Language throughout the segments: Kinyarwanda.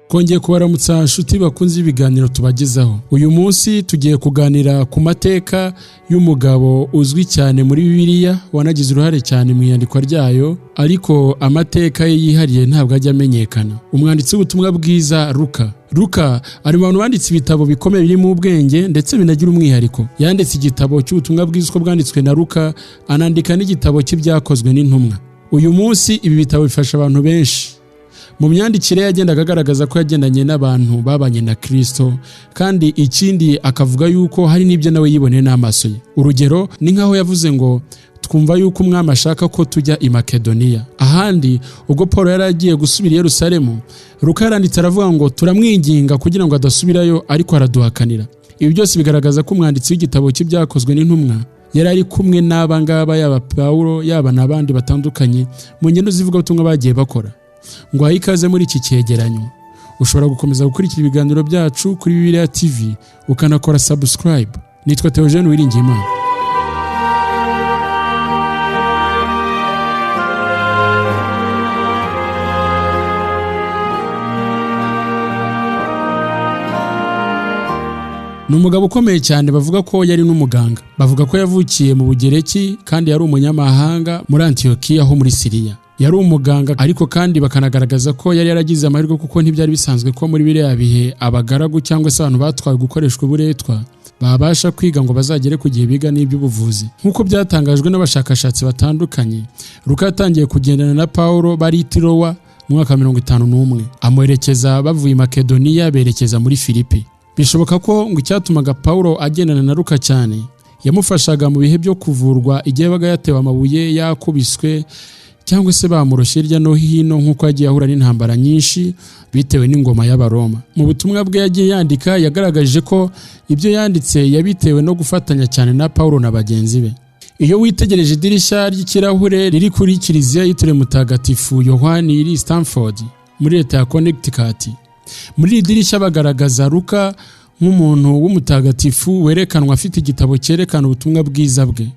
Kongeye kubaramutsa nshuti bakunze ibiganiro tubagezaho. Uyu munsi tugiye kuganira ku mateka y'umugabo uzwi cyane muri Bibiliya wanagize uruhare cyane mu iyandikwa ryayo, ariko amateka ye yihariye ntabwo ajya amenyekana. Umwanditsi w'ubutumwa bwiza Luka ari mu bantu banditse ibitabo bikomeye biri mu ubwenge ndetse binagira umwihariko. Yanditse igitabo cy'ubutumwa bwiza uko bwanditswe na Luka, anandika n'igitabo cy'ibyakozwe n'Intumwa. Uyu munsi ibi bitabo bifasha abantu benshi. Mu myandikire yagendaga agaragaza ko yagendanye n'abantu babanye na Kristo, kandi ikindi akavuga yuko hari n'ibyo nawe yiboneye n'amaso ye. Urugero ni nkaho yavuze ngo twumva yuko umwami ashaka ko tujya i Makedoniya. Ahandi ubwo Pawulo yari agiye gusubira i Yerusalemu, Luka yaranditse aravuga ngo turamwinginga kugira ngo adasubirayo, ariko araduhakanira. Ibi byose bigaragaza ko umwanditsi w'igitabo cy'ibyakozwe n'Intumwa yari ari kumwe n'abangaba, yaba Pawulo yaba n'abandi batandukanye mu ngendo z'ivugabutumwa bagiye bakora. Ngo aho ikaze muri iki cyegeranyo. Ushobora gukomeza gukurikira ibiganiro byacu kuri Bibiliya TV ukanakora subscribe. Nitwa Theogene Uwiringiyimana. Ni umugabo ukomeye cyane, bavuga ko yari n'umuganga. Bavuga ko yavukiye mu Bugereki kandi yari umunyamahanga muri Antiyokiya ho muri Siriya. Yari umuganga, ariko kandi bakanagaragaza ko yari yaragize amahirwe kuko ntibyari bisanzwe ko muri biriya bihe abagaragu cyangwa se abantu batwaye gukoreshwa uburetwa babasha kwiga ngo bazagere ku gihe biga n'iby'ubuvuzi. Nk'uko byatangajwe n'abashakashatsi batandukanye, Luka yatangiye kugendana na Pawulo bari i Tirowa mu mwaka 51, amuherekeza bavuye i Makedoniya berekeza muri Filipi. Bishoboka ko ngo icyatumaga Pawulo agendana na Luka cyane, yamufashaga mu bihe byo kuvurwa igihe yabaga yatewe amabuye, yakubiswe cyangwa se bamuroshye hirya no hino, nk'uko yagiye ahura n'intambara nyinshi bitewe n'ingoma y'Abaroma. Mu butumwa bwe yagiye yandika yagaragaje ko ibyo yanditse yabitewe no gufatanya cyane na Pawulo na bagenzi be. Iyo witegereje idirishya ry'ikirahure riri kuri kiliziya yitiriwe Mutagatifu Yohani iri Stanford muri leta ya Connecticut, muri iri dirishya bagaragaza Luka nk'umuntu w'umutagatifu werekanwa afite igitabo cyerekana ubutumwa bwiza bwe.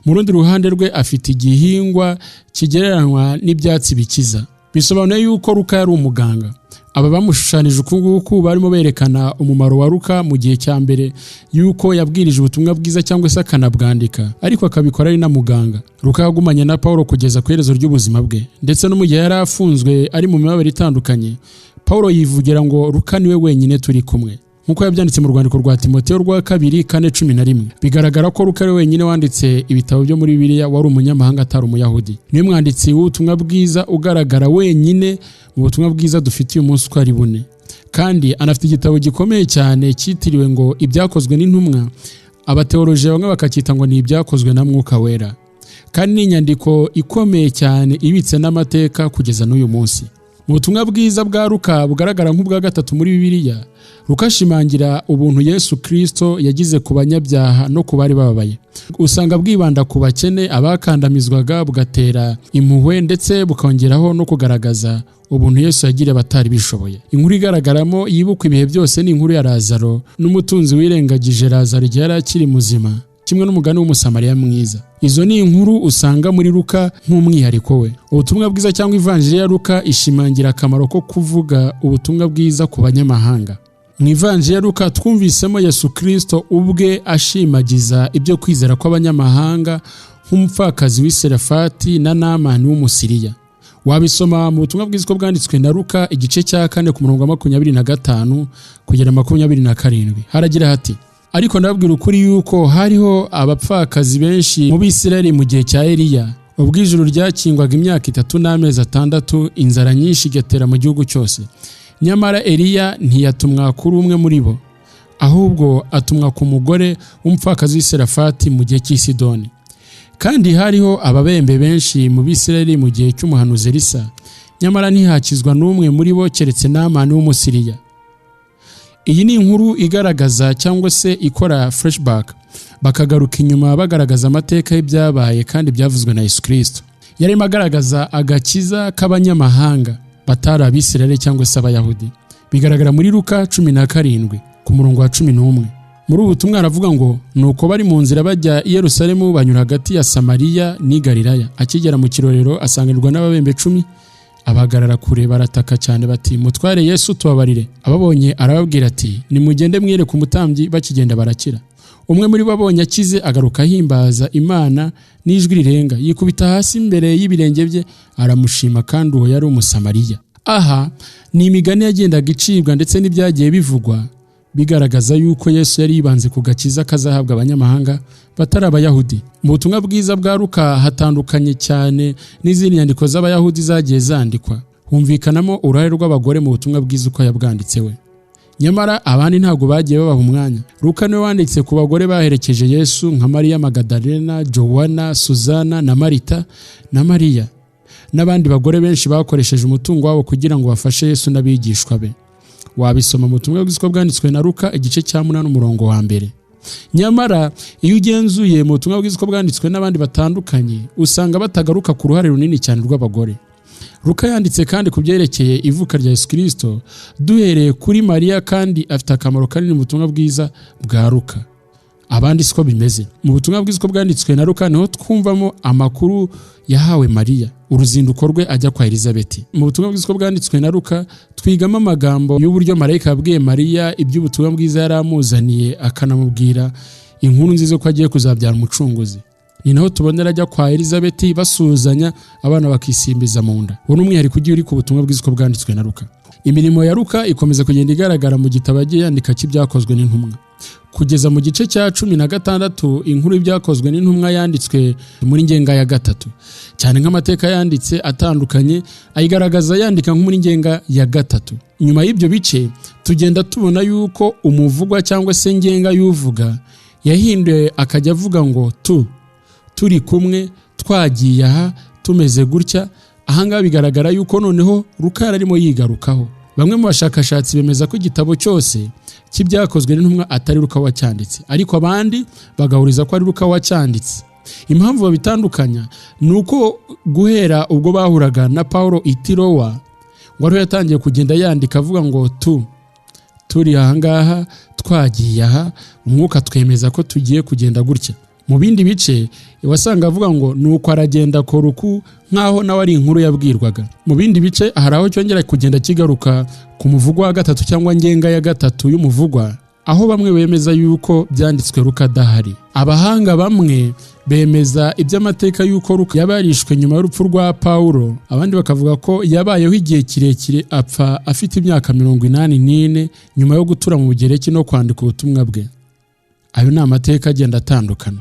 Mu rundi ruhande rwe afite igihingwa kigereranywa n'ibyatsi bikiza. Bisobanuye yuko Luka yari umuganga. Aba bamushushanije ukunguku barimo berekana umumaro wa Luka mu gihe cya mbere yuko yabwirije ubutumwa bwiza cyangwa se akanabwandika, ariko akabikora ari na muganga. Luka yagumanye na Pawulo kugeza ku iherezo ry'ubuzima bwe, ndetse no mu gihe yari afunzwe ari mu mibabaro itandukanye, Pawulo yivugira ngo Luka niwe wenyine turi kumwe. Nkuko yabyanditse mu rwandiko rwa Timoteyo rwa 2:4-11, bigaragara ko Luka ari wenyine wanditse ibitabo byo muri Bibiliya wari umunyamahanga atari umuyahudi. Niwe mwanditsi w'ubutumwa bwiza ugaragara wenyine mu butumwa bwiza dufitiye umunsi uko ari bune, kandi anafite igitabo gikomeye cyane cyitiriwe ngo ibyakozwe n'Intumwa. Abateolojiya bamwe bakacyita ngo ni ibyakozwe na Mwuka Wera, kandi ni inyandiko ikomeye cyane ibitse n'amateka kugeza n'uyu munsi. Mu butumwa bwiza bwa Luka bugaragara nk'ubwa gatatu muri Bibiliya, Luka ashimangira ubuntu Yesu Kristo yagize ku banyabyaha no ku bari bababaye. Usanga bwibanda ku bakene, abakandamizwaga, bugatera impuhwe ndetse bukongeraho no kugaragaza ubuntu Yesu yagiriye abatari bishoboye. Inkuru igaragaramo yibukwa ibihe byose ni inkuru ya Lazaro n'umutunzi wirengagije Lazaro igihe yari akiri muzima, kimwe n'umugani w'umusamariya mwiza. Izo ni inkuru usanga muri Luka nk'umwihariko we. Ubutumwa bwiza cyangwa ivanjiri ya Luka ishimangira akamaro ko kuvuga ubutumwa bwiza ku banyamahanga. Mu ivanjiri ya Luka twumvisemo Yesu Kristo ubwe ashimagiza ibyo kwizera kw'abanyamahanga nk'umupfakazi w'Iserefati na Namani w'Umusiriya. Wabisoma mu butumwa bwiza bwanditswe na Luka igice cya 4 ku murongo wa 25 kugera 27. Haragira hati: ariko ndababwira ukuri yuko hariho abapfakazi benshi mu Bisirayeli mu gihe cya Eliya, ubwo ijuru ryakingwaga imyaka 3 n'amezi 6, inzara nyinshi igatera mu gihugu cyose. Nyamara Eliya ntiyatumwa kuri umwe muri bo, ahubwo atumwa ku mugore w'umupfakazi w'Iserefati mu gihe cy'Isidoni. Kandi hariho ababembe benshi mu Bisirayeli mu gihe cy'umuhanuzi Elisa, nyamara ntihakizwa n'umwe muri bo keretse Namani w'Umusiriya. Iyi ni inkuru igaragaza cyangwa se ikora flashback, bakagaruka inyuma bagaragaza amateka y'ibyabaye kandi byavuzwe na Yesu Kristo. Yarimo agaragaza agakiza k'abanyamahanga batari Abisirayeli cyangwa se Abayahudi. Bigaragara muri Luka 17 ku murongo wa 11. Muri ubu butumwa aravuga ngo nuko bari mu nzira bajya i Yerusalemu banyura hagati ya Samariya n'i Galilaya. Akigera mu kirorero asanganirwa n'ababembe 10, abagarara kure barataka cyane bati mutware Yesu tubabarire. Ababonye arababwira ati nimugende mwireke umutambyi, bakigenda barakira. Umwe muri bo abonye akize agaruka ahimbaza Imana n'ijwi rirenga, yikubita hasi imbere y'ibirenge bye aramushima, kandi uwo yari umusamariya. Aha ni imigani yagendaga icibwa ndetse n'ibyagiye bivugwa bigaragaza yuko Yesu yari yibanze ku gakiza kazahabwa abanyamahanga batari abayahudi. Mu butumwa bwiza bwa Luka hatandukanye cyane n'izindi nyandiko z'abayahudi zagiye zandikwa. Humvikanamo uruhare rw'abagore mu butumwa bwiza uko yabwanditse we. Nyamara abandi ntabwo bagiye babaha umwanya. Luka niwe wanditse ku bagore baherekeje Yesu nka Mariya Magdalena, Joanna, Suzana na Marita na Mariya, n'abandi bagore benshi bakoresheje umutungo wabo kugira ngo bafashe Yesu n'abigishwa be. Wabisoma mu butumwa bwiza bwanditswe na Luka igice cya 8 umurongo wa 1. Nyamara iyo ugenzuye mu butumwa bwiza bwanditswe n'abandi batandukanye usanga batagaruka ku ruhare runini cyane rw'abagore. Luka yanditse kandi ku byerekeye ivuka rya Yesu Kristo duhereye kuri Mariya, kandi afite akamaro kanini mu butumwa bwiza bwa Luka. Abandi siko bimeze. Mu butumwa bwiza bwanditswe na Luka niho twumvamo amakuru yahawe Mariya, uruzinduko rwe ajya kwa Elizabeti. Mu butumwa bwiza bwanditswe na Luka twigamo amagambo y'uburyo marayika yabwiye Mariya iby'ubutumwa bwiza yaramuzaniye, akanamubwira inkuru nziza ko agiye kuzabyara umucunguzi. Ni naho tubonera ajya kwa Elizabeti basuzanya, abana bakisimbiza mu nda. Uwo n'umwihariko ugiye uri ku butumwa bwiza bwanditswe na Luka. Imirimo ya Luka ikomeza kugenda igaragara mu gitabo agiye yandika cy'ibyakozwe n'intumwa. Kugeza mu gice cya 16 inkuru y'ibyakozwe n'intumwa yanditswe muri ngenga ya 3, cyane nk'amateka yanditse atandukanye ayigaragaza yandika nko muri ngenga ya 3. Nyuma y'ibyo bice tugenda tubona yuko umuvugwa cyangwa se ngenga y'uvuga yahinduye akajya avuga ngo turi kumwe, twagiye aha, tumeze gutya. Ahangaha bigaragara yuko noneho Luka arimo yigarukaho. Bamwe mu bashakashatsi bemeza ko igitabo cyose cy'ibyakozwe n'intumwa atari Luka wacyanditse, ariko abandi bagahuriza ko ari Luka wacyanditse. Impamvu babitandukanya nuko guhera ubwo bahuraga na Pawulo i Tirowa ngo ariho yatangiye kugenda yandika avuga ngo turi ahangaha, twagiye aha, umwuka twemeza ko tugiye kugenda gutya. Mu bindi bice wasanga avuga ngo nuko aragenda koruku nkaho nawe ari inkuru yabwirwaga. Mu bindi bice hari aho cyongera kugenda kigaruka ku muvugwa wa 3 cyangwa ngenga ya 3 y'umuvugwa, aho bamwe bemeza yuko byanditswe Luka adahari. Abahanga bamwe bemeza iby'amateka yuko Luka yabarishwe nyuma y'urupfu rwa Pawulo, abandi bakavuga ko yabayeho igihe kirekire apfa afite imyaka 84 nyuma yo gutura mu Bugereki no kwandika ubutumwa bwe. Ayo ni amateka agenda atandukana.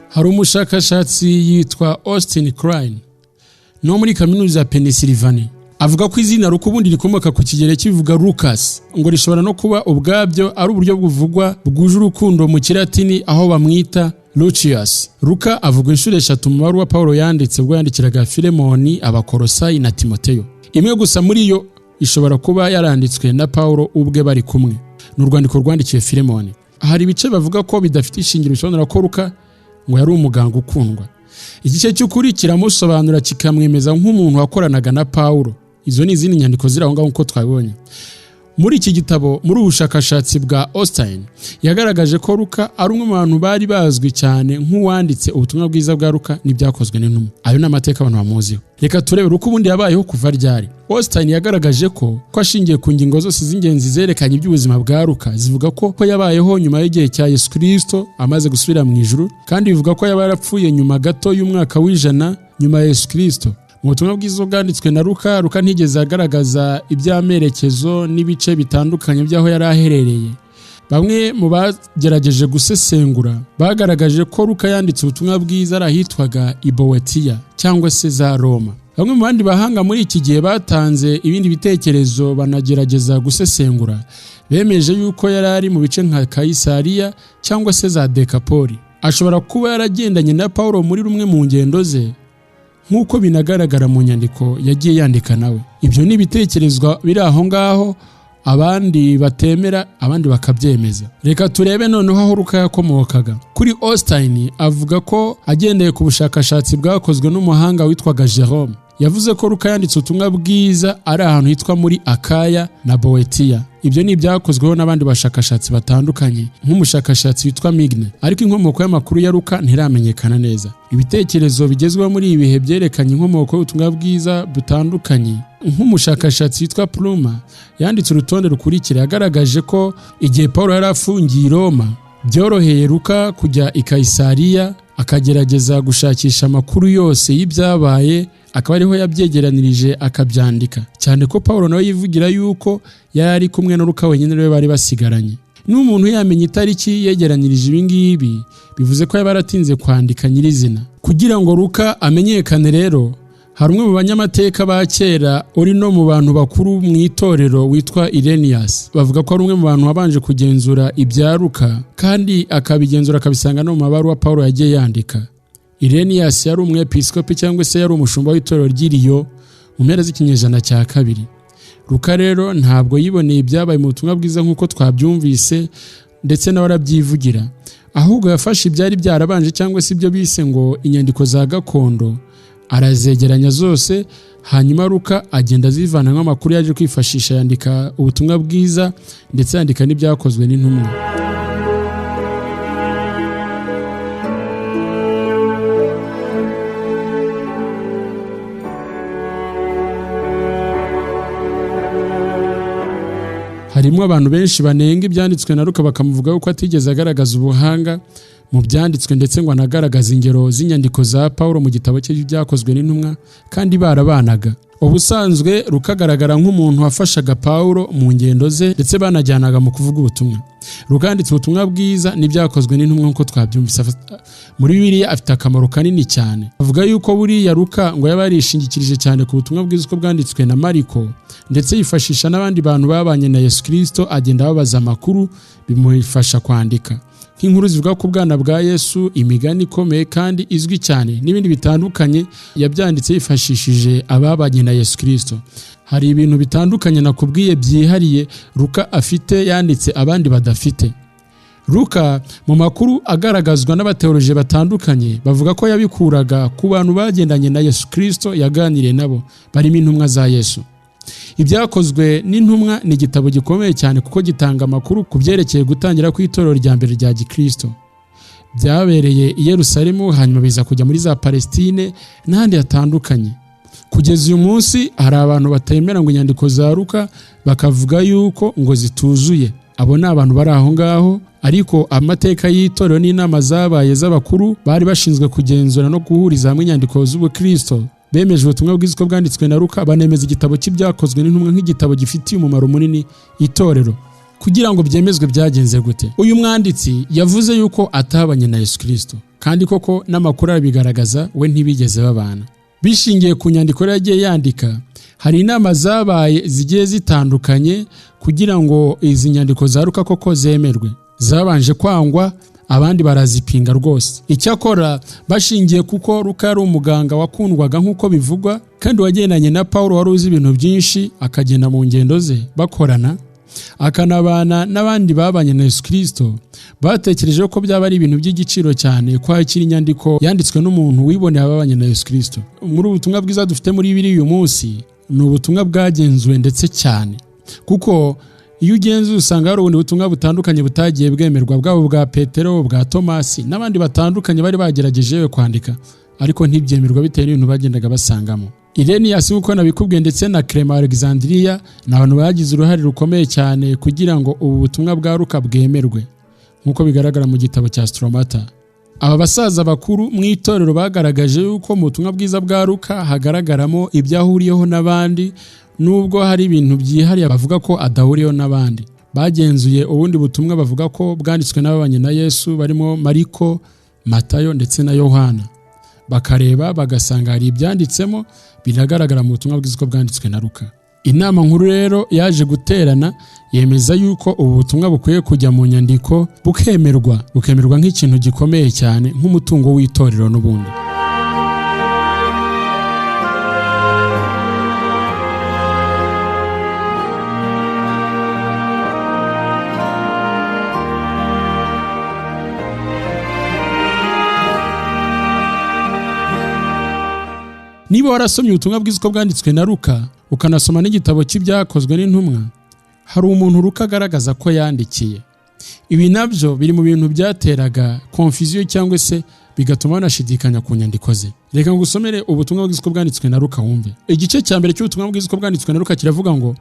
Hari umushakashatsi yitwa Austin Klein no muri kaminuza ya Pennsylvania, avuga ko izina Luka ubundi rikomoka ku kigereki bivuga Lucas, ngo rishobora no kuba ubwabyo ari uburyo buvugwa bwuje urukundo mu Kilatini aho bamwita Lucius. Luka avugwa inshuro 3 mu baruwa Pawulo yanditse ubwo yandikiraga Filemoni, Abakolosayi na Timoteyo. Imwe gusa muri yo ishobora kuba yaranditswe na Pawulo ubwe bari kumwe. N'urwandiko rwandikiye Filemoni. Hari ibice bavuga ko bidafite ishingiro bisobanura ko Luka ngo yari umuganga ukundwa. Igice cy'ukuri kiramusobanura kikamwemeza nk'umuntu wakoranaga na Pawulo. Izo ni izindi nyandiko ziri aho ngaho uko twabibonye. Muri iki gitabo, muri ubushakashatsi bwa Austin, yagaragaje ko Luka ari umwe mu bantu bari bazwi cyane nk'uwanditse ubutumwa bwiza bwa Luka n'ibyakozwe n'intumwa. Ayo ni amateka abantu bamuziho. Reka turebe Luka ubundi yabayeho kuva ryari. Austin yagaragaje ko ashingiye ku ngingo zose z'ingenzi zerekanye iby'ubuzima bwa Luka zivuga ko yabayeho nyuma y'igihe cya Yesu Kristo amaze gusubira mu ijuru, kandi bivuga ko yarapfuye nyuma gato y'umwaka w'100 nyuma ya Yesu Kristo. Mu butumwa bwiza bwanditswe na Luka ntigeze agaragaza iby'amerekezo n'ibice bitandukanye by'aho yari aherereye. Bamwe mu bagerageje gusesengura bagaragaje ko Luka yanditse ubutumwa bwiza arahitwaga i Boetiya cyangwa se za Roma. Bamwe mu bandi bahanga muri iki gihe batanze ibindi bitekerezo banagerageza gusesengura, bemeje yuko yari ari mu bice nka Kaisariya cyangwa se za Dekapoli. Ashobora kuba yaragendanye na Pawulo muri rumwe mu ngendo ze, nk'uko binagaragara mu nyandiko yagiye yandika nawe. Ibyo ni ibitekerezwa biri aho ngaho, abandi batemera, abandi bakabyemeza. Reka turebe noneho aho Luka yakomokaga. Kuri Austin avuga ko agendeye ku bushakashatsi bwakozwe n'umuhanga witwaga Jerome. yavuze ko Luka yanditse ubutumwa bwiza ari ahantu hitwa muri Akaya na Boetiya. Ibyo ni ibyakozweho n'abandi bashakashatsi batandukanye nk'umushakashatsi witwa Migne, ariko inkomoko y'amakuru ya Luka ntiramenyekana neza. Ibitekerezo bigezweho muri ibi bihe byerekanye inkomoko y'ubutumwa bwiza butandukanye. Nk'umushakashatsi witwa Pluma yanditse urutonde rukurikira, yagaragaje ko igihe Pawulo yari afungiye i Roma byoroheye Luka kujya i Kayisariya akagerageza gushakisha amakuru yose y'ibyabaye, akaba ariho yabyegeranirije akabyandika, cyane ko Pawulo nawe yivugira yuko yari ari kumwe na Luka wenyine rero bari basigaranye. N'umuntu yamenye itariki yegeranirije ibi ngibi bivuze ko yabaratinze kwandika nyirizina. Kugira ngo Luka amenyekane rero, hari umwe mu banyamateka ba kera uri no mu bantu bakuru mu itorero witwa Irenaeus. Bavuga ko ari umwe mu bantu wabanje kugenzura ibya Luka kandi akabigenzura akabisanga no mu mabaruwa Pawulo yagiye yandika. Irenaeus yari umwepiskopi cyangwa se yari umushumba w'itorero ry'Iriyo mu mpera z'ikinyejana cya 2. Luka rero ntabwo yiboneye ibyabaye mu butumwa bwiza nk'uko twabyumvise ndetse nawe arabyivugira, ahubwo yafashe ibyari byarabanje cyangwa se ibyo bise ngo inyandiko za gakondo, arazegeranya zose, hanyuma Luka agenda azivanamo amakuru yaje kwifashisha yandika ubutumwa bwiza ndetse yandika n'ibyakozwe n'intumwa. Harimo abantu benshi banenga ibyanditswe na Luka bakamuvuga ko atigeze agaragaza ubuhanga mu byanditswe ndetse ngo anagaragaza ingero z'inyandiko za Pawulo mu gitabo cye byakozwe n'intumwa kandi barabanaga. Ubusanzwe Luka agaragara nk'umuntu wafashaga Pawulo mu ngendo ze ndetse banajyanaga mu kuvuga ubutumwa. Luka yanditse ubutumwa bwiza n'ibyakozwe n'intumwa nk'uko twabyumvise. Muri Bibiliya afite akamaro kanini cyane. Avuga yuko buriya Luka ngo yabarishingikirije cyane ku butumwa bwiza uko bwanditswe na Mariko, ndetse yifashisha n'abandi bantu babanye na Yesu Kristo, agenda babaza amakuru bimufasha kwandika nk'inkuru zivuga ku bwana bwa Yesu, imigani ikomeye kandi izwi cyane n'ibindi bitandukanye. Yabyanditse yifashishije ababanye na Yesu Kristo. Hari ibintu bitandukanye nakubwiye byihariye Luka afite yanditse abandi badafite. Luka mu makuru agaragazwa n'abateoloje batandukanye bavuga ko yabikuraga ku bantu bagendanye na Yesu Kristo, yaganiriye nabo barimo intumwa za Yesu. Ibyakozwe n'intumwa ni igitabo gikomeye cyane kuko gitanga amakuru ku byerekeye gutangira kw'itorero rya mbere rya Gikristo. Byabereye i Yerusalemu, hanyuma biza kujya muri za Palestine n'ahandi hatandukanye. Kugeza uyu munsi hari abantu batemera ngo inyandiko za Luka, bakavuga yuko ngo zituzuye. Abo ni abantu bari aho ngaho, ariko amateka y'itorero n'inama zabaye z'abakuru bari bashinzwe kugenzura no guhuriza hamwe inyandiko z'ubukristo bemeje ubutumwa bwiza uko bwanditswe na Luka, banemeza igitabo cy'ibyakozwe n'intumwa nk'igitabo gifitiye umumaro munini itorero. Kugira ngo byemezwe byagenze gute? Uyu mwanditsi yavuze yuko atabanye na Yesu Kristo, kandi koko n'amakuru arabigaragaza, we ntibigeze babana. Bishingiye ku nyandiko yagiye yandika, hari inama zabaye zigiye zitandukanye kugira ngo izi nyandiko za Luka koko zemerwe. Zabanje kwangwa, abandi barazipinga rwose. Icyakora bashingiye kuko Luka yari umuganga wakundwaga nk'uko bivugwa, kandi wagendanye na Pawulo wari uzi ibintu byinshi, akagenda mu ngendo ze bakorana, akanabana n'abandi babanye na Yesu Kristo. Batekereje ko byaba ari ibintu by'igiciro cyane kwakira inyandiko yanditswe n'umuntu wiboneye ababanye na Yesu Kristo. Muri ubutumwa bwiza dufite muri Bibiliya uyu munsi ni ubutumwa bwagenzuwe ndetse cyane, kuko iyo ugenzuye usanga hari ubundi butumwa butandukanye butagiye bwemerwa, bwabo bwa Petero, bwa Tomasi n'abandi batandukanye bari bagerageje kwandika, ariko ntibyemerwa bitewe n'ibintu bagendaga basangamo. Irenaeus nk'uko nabikubwiye ndetse na Clement Alexandria ni abantu bagize uruhare rukomeye cyane kugira ngo ubu butumwa bwa Luka bwemerwe nk'uko bigaragara mu gitabo cya Stromata. Aba basaza bakuru mu itorero bagaragaje yuko mu butumwa bwiza bwa Luka hagaragaramo ibyahuriyeho n'abandi, nubwo hari ibintu byihariye bavuga ko adahuriyeho n'abandi. Bagenzuye ubundi butumwa bavuga ko bwanditswe n'ababanye na Yesu barimo Mariko, Matayo ndetse na Yohana. Bakareba bagasanga hari ibyanditsemo biragaragara mu butumwa bwiza ko bwanditswe na Luka. Inama nkuru rero yaje guterana yemeza yuko ubu butumwa bukwiye kujya mu nyandiko bukemerwa nk'ikintu gikomeye cyane nk'umutungo w'itorero n'ubundi. niba warasomye ubutumwa bwiza uko bwanditswe na Luka ukanasoma n'igitabo cy'ibyakozwe n'intumwa, hari umuntu Luka agaragaza ko yandikiye. Ibi nabyo biri mu bintu byateraga confusion cyangwa se bigatuma banashidikanya ku nyandiko ze. Reka ngusomere ubutumwa bwiza uko bwanditswe na Luka wumve. Igice cya mbere cy'ubutumwa bwiza uko bwanditswe na Luka kiravuga ngo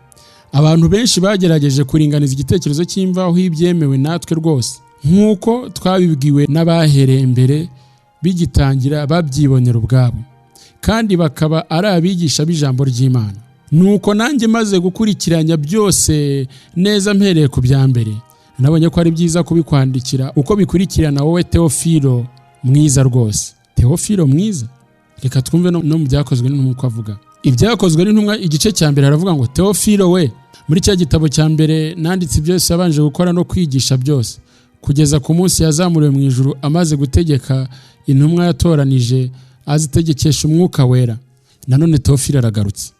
abantu benshi bagerageje kuringaniza igitekerezo cy'imvaho y'ibyemewe natwe rwose, nk'uko twabibwiwe n'abahereye mbere bigitangira babyibonera ubwabo, kandi bakaba ari abigisha b'ijambo ry'Imana. Nuko nanjye maze gukurikiranya byose neza mpereye ku bya mbere, nabonye ko ari byiza kubikwandikira uko bikurikirana wowe Teofilo mwiza rwose. Teofilo mwiza? Reka twumve no mu byakozwe n'intumwa uko avuga. Ibyakozwe n'intumwa igice cya mbere haravuga ngo Teofilo we, muri cya gitabo cya mbere nanditse byose yabanje gukora no kwigisha byose, kugeza ku munsi yazamuriwe mu ijuru amaze gutegeka intumwa yatoranije azitegekesha umwuka wera. Nanone Teofilo aragarutse.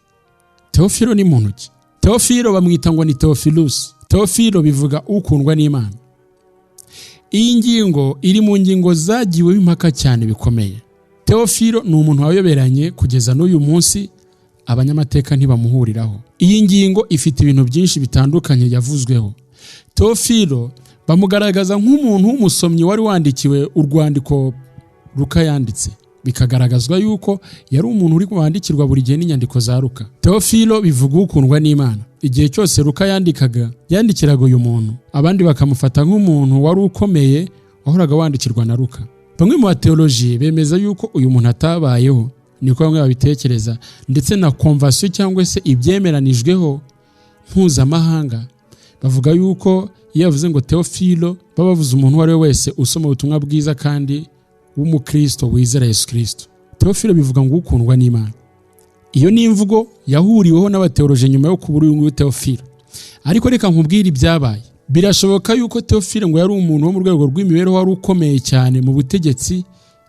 Teofilo ni muntu ki? Teofilo bamwita ngo ni Theophilus. Teofilo bivuga ukundwa n'Imana. Iyi ngingo iri mu ngingo zagiwe impaka cyane bikomeye. Teofilo ni umuntu wayoberanye kugeza n'uyu munsi abanyamateka ntibamuhuriraho. Iyi ngingo ifite ibintu byinshi bitandukanye yavuzweho. Teofilo bamugaragaza nk'umuntu w'umusomyi wari wandikiwe urwandiko Luka yanditse, bikagaragazwa yuko yari umuntu uri wandikirwa buri gihe n'inyandiko za Luka. Teofilo bivuga ukundwa n'Imana. Igihe cyose Luka yandikiraga uyu muntu, abandi bakamufata nk'umuntu wari ukomeye wahoraga wandikirwa na Luka. Bamwe mu bateoloji bemeza yuko uyu muntu atabayeho, niko bamwe babitekereza, ndetse na convention cyangwa se ibyemeranijweho mpuzamahanga bavuga yuko iyo bavuze ngo Teofilo baba bavuze umuntu wari wese usoma ubutumwa bwiza kandi w'umukristo wizera Yesu Kristo. Teofilo bivuga ngo ukundwa n'Imana. Iyo ni imvugo yahuriweho n'abateoloji nyuma yo kubura uyu Teofilo. Ariko reka nkubwire ibyabaye. Birashoboka yuko Teofilo ngo yari umuntu wo mu rwego rw'imibereho wari ukomeye cyane mu butegetsi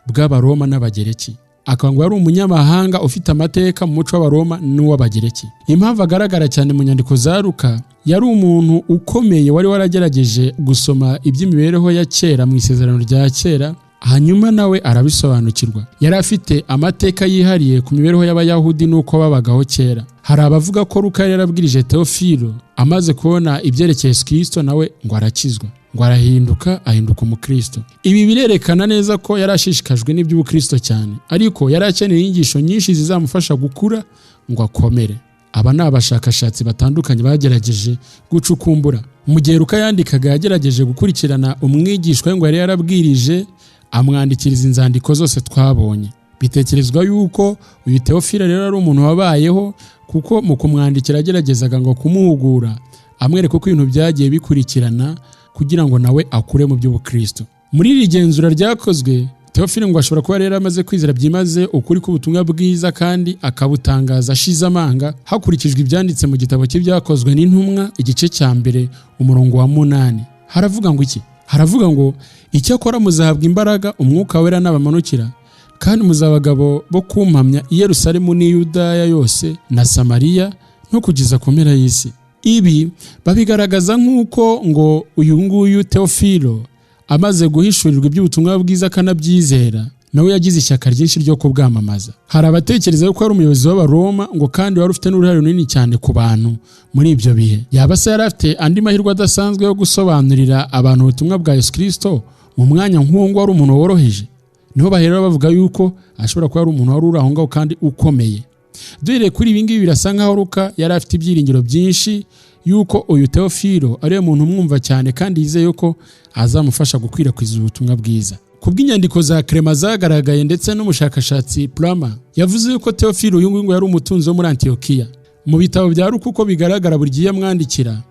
bw'Abaroma n'Abagereki. Akaba ngo yari umunyamahanga ufite amateka mu muco w'Abaroma n'uw'Abagereki. Impamvu agaragara cyane mu nyandiko za Luka, yari umuntu ukomeye wari waragerageje gusoma iby'imibereho ya kera mu isezerano rya kera, hanyuma nawe arabisobanukirwa. Yari afite amateka yihariye ku mibereho y'Abayahudi n'uko babagaho kera. Hari abavuga ko Luka yari yarabwirije Teofilo amaze kubona ibyerekeye Yesu Kristo nawe ngo arakizwa, ngo ahinduka umukristo. Ibi birerekana neza ko yari ashishikajwe n'iby'ubukristo cyane, ariko yari akeneye inyigisho nyinshi zizamufasha gukura ngo akomere. Aba ni abashakashatsi batandukanye bagerageje gucukumbura. Mu gihe Luka yandikaga yagerageje gukurikirana umwigishwa we ngo yari yarabwirije amwandikiriza inzandiko zose twabonye. Bitekerezwa yuko uyu Teofilo rero ari umuntu wabayeho, kuko mu kumwandikira ageragezaga ngo kumuhugura amwereka uko ibintu byagiye bikurikirana kugira ngo nawe akure mu by'ubukristo. Muri iri genzura ryakozwe, Teofilo ngo ashobora kuba rero amaze kwizera byimaze ukuri k'ubutumwa bwiza kandi akabutangaza ashize amanga hakurikijwe ibyanditse mu gitabo cy'ibyakozwe n'intumwa igice cya mbere umurongo wa 8. Haravuga ngo iki? Haravuga ngo icyakora muzahabwa imbaraga umwuka wera n'abamanukira, kandi muzabagabo bo kumpamya i Yerusalemu n'i Yudaya yose na Samariya no kugeza ku mpera y'isi. Ibi babigaragaza nk'uko ngo uyu nguyu Teofilo amaze guhishurirwa iby'ubutumwa bwiza kanabyizera, nawe yagize ishyaka ryinshi ryo kubwamamaza. Hari abatekereza ko ari umuyobozi w'Abaroma ngo kandi wari ufite n'uruhare runini cyane ku bantu muri ibyo bihe. Yaba se yari afite andi mahirwe adasanzwe yo gusobanurira abantu ubutumwa bwa Yesu Kristo mu mwanya nk'uwo ngo ari umuntu woroheje? Niho bahera bavuga yuko ashobora kuba ari umuntu wari uri aho ngaho kandi ukomeye. Duhereye kuri ibi ngibi birasa nkaho Luka yari afite ibyiringiro byinshi yuko uyu Teofilo ari umuntu umwumva cyane kandi yizeye ko azamufasha gukwirakwiza ubutumwa bwiza. Kubw'inyandiko za Krema zagaragaye ndetse n'umushakashatsi Plama yavuze yuko Teofilo uyu nguyu yari umutunzi wo muri Antiokiya. Mu bitabo bya Luka uko bigaragara buri gihe amwandikira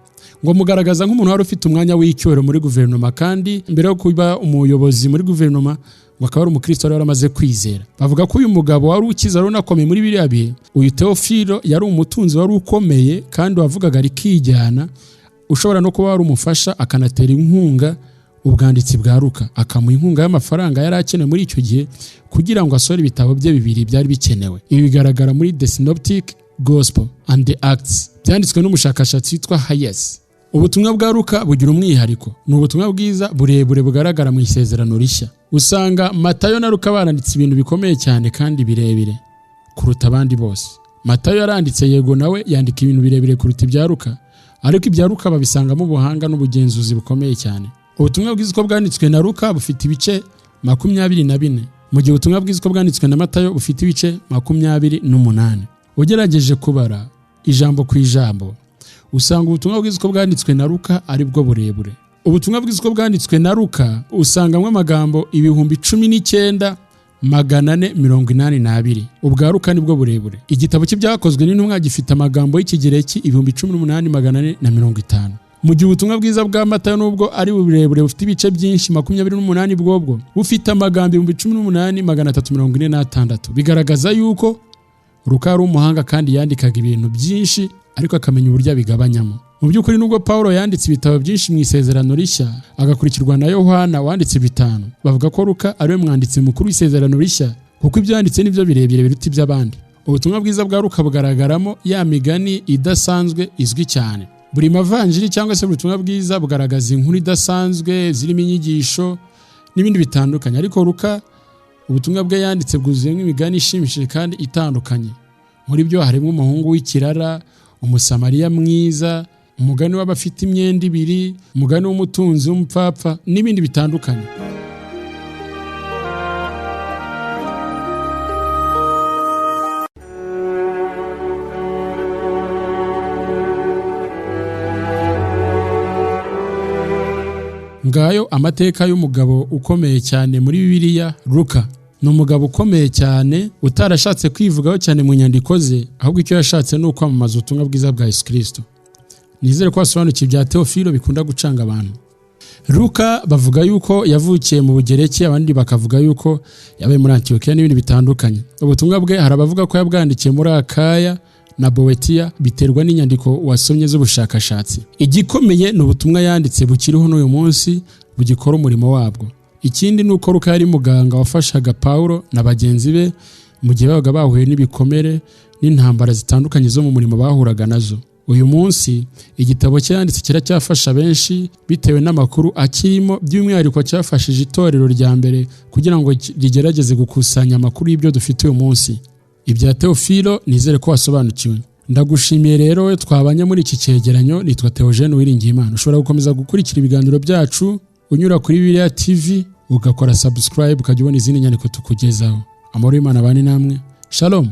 ngo mugaragaza nk'umuntu wari ufite umwanya w'icyubahiro muri guverinoma, kandi mbere yo kuba umuyobozi muri guverinoma ngo akaba ari umukristo wari amaze kwizera. Bavuga ko uyu mugabo wari ukiza ari unakomeye muri biriya bihe. Uyu Teofilo yari umutunzi wari ukomeye kandi wavugaga rikijyana, ushobora no kuba wari umufasha akanatera inkunga ubwanditsi bwa Luka, akamuha inkunga y'amafaranga yari akenewe muri icyo gihe kugira ngo asore ibitabo bye bibiri byari bikenewe. Ibi bigaragara muri The Synoptic Gospel and the Acts byanditswe n'umushakashatsi witwa Hayes. Ubutumwa bwa Luka bugira umwihariko. Ni ubutumwa bwiza burebure bugaragara mu isezerano rishya. Usanga Matayo na Luka baranditse ibintu bikomeye cyane kandi birebire. kuruta abandi bose. Matayo yaranditse yego nawe yandika ibintu birebire kuruta ibya Luka, ariko ibya Luka babisangamo ubuhanga n'ubugenzuzi bukomeye cyane. Ubutumwa bwiza uko bwanditswe na Luka bufite ibice 24, mu gihe ubutumwa bwiza uko bwanditswe na Matayo bufite ibice 28. Ugerageje kubara ijambo ku ijambo usanga ubutumwa bwiza uko bwanditswe na Luka ari bwo burebure. Ubutumwa bwiza uko bwanditswe na Luka usangamo amagambo 19,482. Ubwa Luka nibwo burebure. Igitabo cy'ibyakozwe n'intumwa gifite amagambo y'Ikigereki 18,850. Mu gihe ubutumwa bwiza bwa Matayo nubwo ari burebure bufite ibice byinshi 28 bwobwo bufite amagambo 18,346. Bigaragaza yuko Luka ari umuhanga kandi yandikaga ibintu byinshi ariko akamenya uburyo abigabanyamo. Mu by'ukuri nubwo Pawulo yanditse ibitabo byinshi mu Isezerano Rishya agakurikirwa na Yohana wanditse 5, bavuga ko Luka ari we mwanditsi mukuru w'Isezerano Rishya kuko ibyo yanditse nibyo birebire biruta iby'abandi. Ubutumwa bwiza bwa Luka bugaragaramo ya migani idasanzwe izwi cyane. Buri mavanjiri cyangwa se ubutumwa bwiza bugaragaza inkuru idasanzwe zirimo inyigisho n'ibindi bitandukanye, ariko Luka ubutumwa bwe yanditse bwuzuyemo imigani ishimishije kandi itandukanye. Muri byo harimo umuhungu w'ikirara, umusamariya mwiza, umugani w'abafite imyenda 2, umugani w'umutunzi w'umupfapfa n'ibindi bitandukanye. Ngayo amateka y'umugabo ukomeye cyane muri Bibiliya, Luka. Ni umugabo ukomeye cyane utarashatse kwivugaho cyane mu nyandiko ze, ahubwo icyo yashatse ni ukwamamaza ubutumwa bwiza bwa Yesu Kristo. Nizere ko wasobanukiwe ibya Teofilo bikunda gucanga abantu. Luka bavuga yuko yavukiye mu Bugereki, abandi bakavuga yuko yabaye muri Antiyokiya n'ibindi bitandukanye. Ubutumwa bwe hari abavuga ko yabwandikiye muri Akaya na Boetiya, biterwa n'inyandiko wasomye z'ubushakashatsi. Igikomeye ni ubutumwa yanditse bukiriho n'uyu munsi bugikora umurimo wabwo. Ikindi ni uko Luka yari muganga wafashaga Pawulo na bagenzi be mu gihe babaga bahuye n'ibikomere n'intambara zitandukanye zo mu murimo bahuraga nazo. Uyu munsi igitabo cyanditse kiracyafasha benshi bitewe n'amakuru akirimo, by'umwihariko cyafashije itorero rya mbere kugira ngo rigerageze gukusanya amakuru y'ibyo dufite uyu munsi. Ibya Teofilo nizere ko wasobanukiwe. Ndagushimiye rero we twabanye muri iki cyegeranyo. Nitwa Theogene Uwiringiyimana. Ushobora gukomeza gukurikira ibiganiro byacu unyura kuri Bibiliya TV, ugakora subscribe ukajya ubona izindi nyandiko tukugezaho. Amahoro y'Imana abane namwe. Shalom.